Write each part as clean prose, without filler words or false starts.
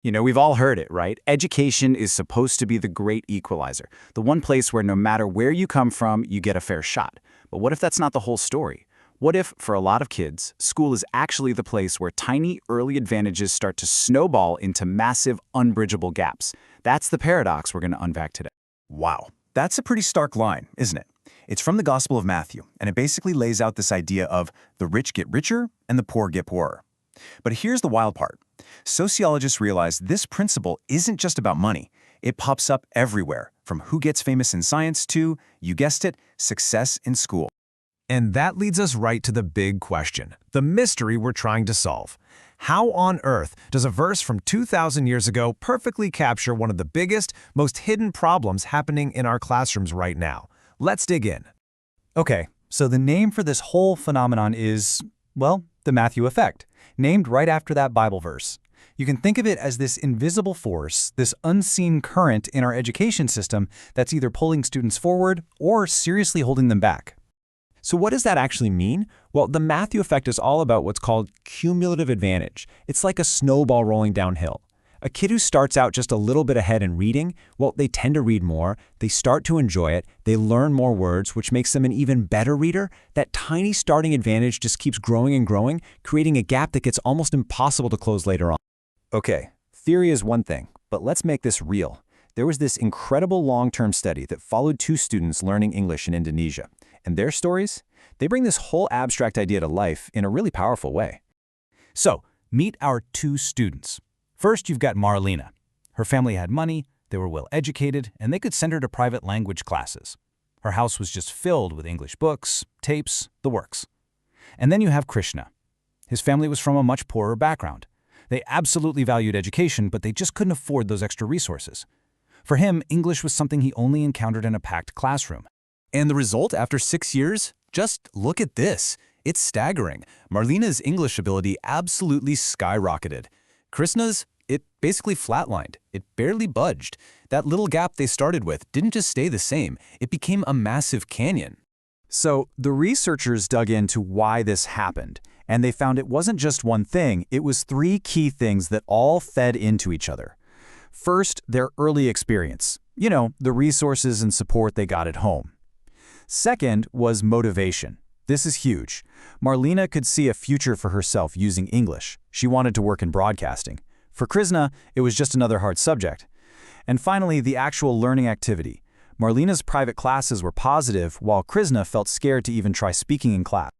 We've all heard it, right? Education is supposed to be the great equalizer, the one place where no matter where you come from, you get a fair shot. But what if that's not the whole story? What if, for a lot of kids, school is actually the place where tiny early advantages start to snowball into massive, unbridgeable gaps? That's the paradox we're going to unpack today. Wow, that's a pretty stark line, isn't it? It's from the Gospel of Matthew, and it basically lays out this idea of the rich get richer and the poor get poorer. But here's the wild part. Sociologists realize this principle isn't just about money. It pops up everywhere, from who gets famous in science to, you guessed it, success in school. And that leads us right to the big question, the mystery we're trying to solve. How on earth does a verse from 2,000 years ago perfectly capture one of the biggest, most hidden problems happening in our classrooms right now? Let's dig in. Okay, so the name for this whole phenomenon is, well, the Matthew effect, named right after that Bible verse. You can think of it as this invisible force, this unseen current in our education system that's either pulling students forward or seriously holding them back. So what does that actually mean? Well, the Matthew effect is all about what's called cumulative advantage. It's like a snowball rolling downhill. A kid who starts out just a little bit ahead in reading, well, they tend to read more, they start to enjoy it, they learn more words, which makes them an even better reader. That tiny starting advantage just keeps growing and growing, creating a gap that gets almost impossible to close later on. Okay, theory is one thing, but let's make this real. There was this incredible long-term study that followed two students learning English in Indonesia. And their stories, they bring this whole abstract idea to life in a really powerful way. So, meet our two students. First, you've got Marlena. Her family had money, they were well-educated, and they could send her to private language classes. Her house was just filled with English books, tapes, the works. And then you have Krishna. His family was from a much poorer background. They absolutely valued education, but they just couldn't afford those extra resources. For him, English was something he only encountered in a packed classroom. And the result after 6 years? Just look at this. It's staggering. Marlena's English ability absolutely skyrocketed. Krishna's, it basically flatlined. It barely budged. That little gap they started with didn't just stay the same. It became a massive canyon. So the researchers dug into why this happened, and they found it wasn't just one thing, it was three key things that all fed into each other. First, their early experience. The resources and support they got at home. Second was motivation. This is huge. Marlena could see a future for herself using English. She wanted to work in broadcasting. For Krishna, it was just another hard subject. And finally, the actual learning activity. Marlena's private classes were positive, while Krishna felt scared to even try speaking in class.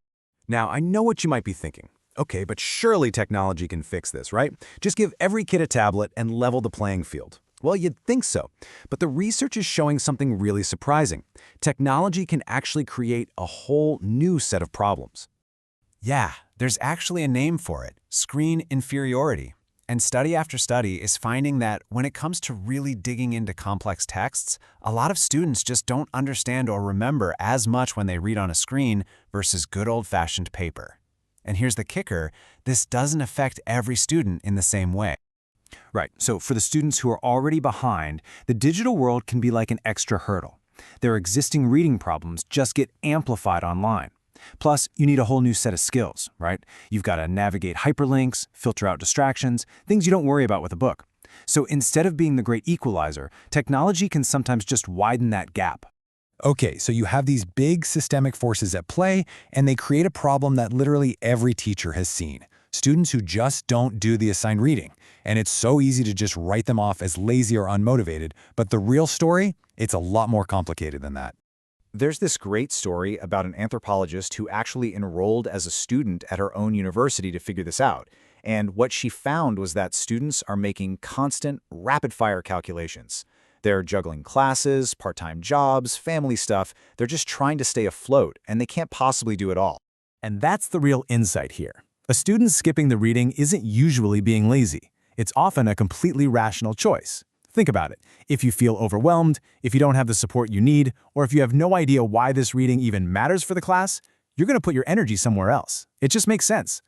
Now, I know what you might be thinking. Okay, but surely technology can fix this, right? Just give every kid a tablet and level the playing field. Well, you'd think so, but the research is showing something really surprising. Technology can actually create a whole new set of problems. Yeah, there's actually a name for it, screen inferiority. And study after study is finding that when it comes to really digging into complex texts, a lot of students just don't understand or remember as much when they read on a screen versus good old-fashioned paper. And here's the kicker, this doesn't affect every student in the same way. Right, so for the students who are already behind, the digital world can be like an extra hurdle. Their existing reading problems just get amplified online. Plus, you need a whole new set of skills, right? You've got to navigate hyperlinks, filter out distractions, things you don't worry about with a book. So instead of being the great equalizer, technology can sometimes just widen that gap. Okay, so you have these big systemic forces at play, and they create a problem that literally every teacher has seen. Students who just don't do the assigned reading. And it's so easy to just write them off as lazy or unmotivated, but the real story, it's a lot more complicated than that. There's this great story about an anthropologist who actually enrolled as a student at her own university to figure this out. And what she found was that students are making constant, rapid-fire calculations. They're juggling classes, part-time jobs, family stuff. They're just trying to stay afloat, and they can't possibly do it all. And that's the real insight here. A student skipping the reading isn't usually being lazy. It's often a completely rational choice. Think about it. If you feel overwhelmed, if you don't have the support you need, or if you have no idea why this reading even matters for the class, you're going to put your energy somewhere else. It just makes sense.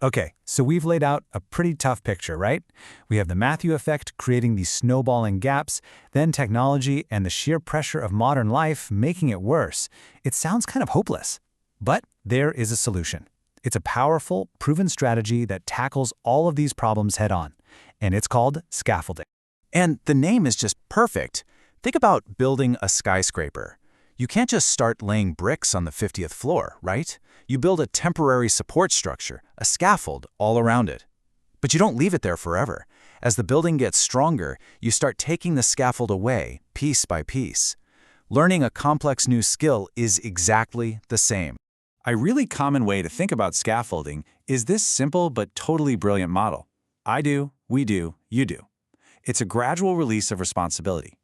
Okay, so we've laid out a pretty tough picture, right? We have the Matthew effect creating these snowballing gaps, then technology and the sheer pressure of modern life making it worse. It sounds kind of hopeless. But there is a solution. It's a powerful, proven strategy that tackles all of these problems head-on. and it's called scaffolding. And the name is just perfect. Think about building a skyscraper. You can't just start laying bricks on the 50th floor, right? You build a temporary support structure, a scaffold, all around it. But you don't leave it there forever. As the building gets stronger, you start taking the scaffold away, piece by piece. Learning a complex new skill is exactly the same. A really common way to think about scaffolding is this simple but totally brilliant model. I do, we do, you do. It's a gradual release of responsibility.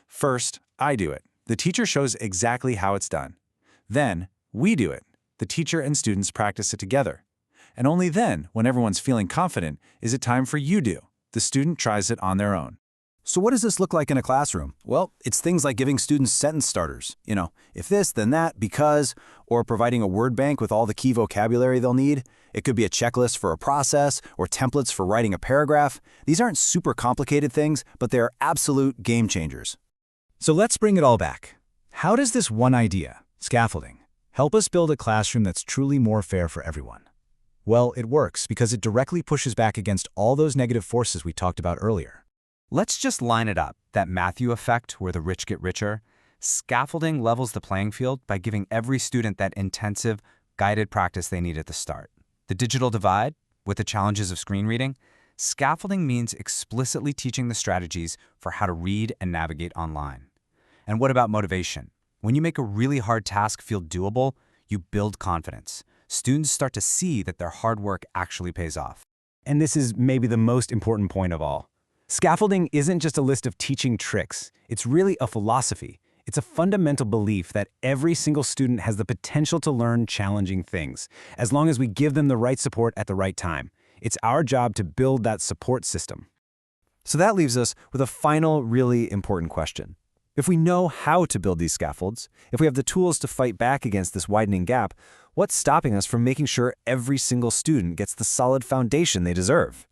First, I do it. The teacher shows exactly how it's done. Then, we do it. The teacher and students practice it together. And only then, when everyone's feeling confident, is it time for you do. The student tries it on their own. So what does this look like in a classroom? Well, it's things like giving students sentence starters. If this, then that, because, or providing a word bank with all the key vocabulary they'll need. It could be a checklist for a process or templates for writing a paragraph. These aren't super complicated things, but they're absolute game changers. So let's bring it all back. How does this one idea, scaffolding, help us build a classroom that's truly more fair for everyone? Well, it works because it directly pushes back against all those negative forces we talked about earlier. Let's just line it up. That Matthew effect where the rich get richer. Scaffolding levels the playing field by giving every student that intensive, guided practice they need at the start. The digital divide, with the challenges of screen reading, scaffolding means explicitly teaching the strategies for how to read and navigate online. And what about motivation? When you make a really hard task feel doable, you build confidence. Students start to see that their hard work actually pays off. And this is maybe the most important point of all. Scaffolding isn't just a list of teaching tricks. It's really a philosophy. It's a fundamental belief that every single student has the potential to learn challenging things, as long as we give them the right support at the right time. It's our job to build that support system. So that leaves us with a final, really important question. If we know how to build these scaffolds, if we have the tools to fight back against this widening gap, what's stopping us from making sure every single student gets the solid foundation they deserve?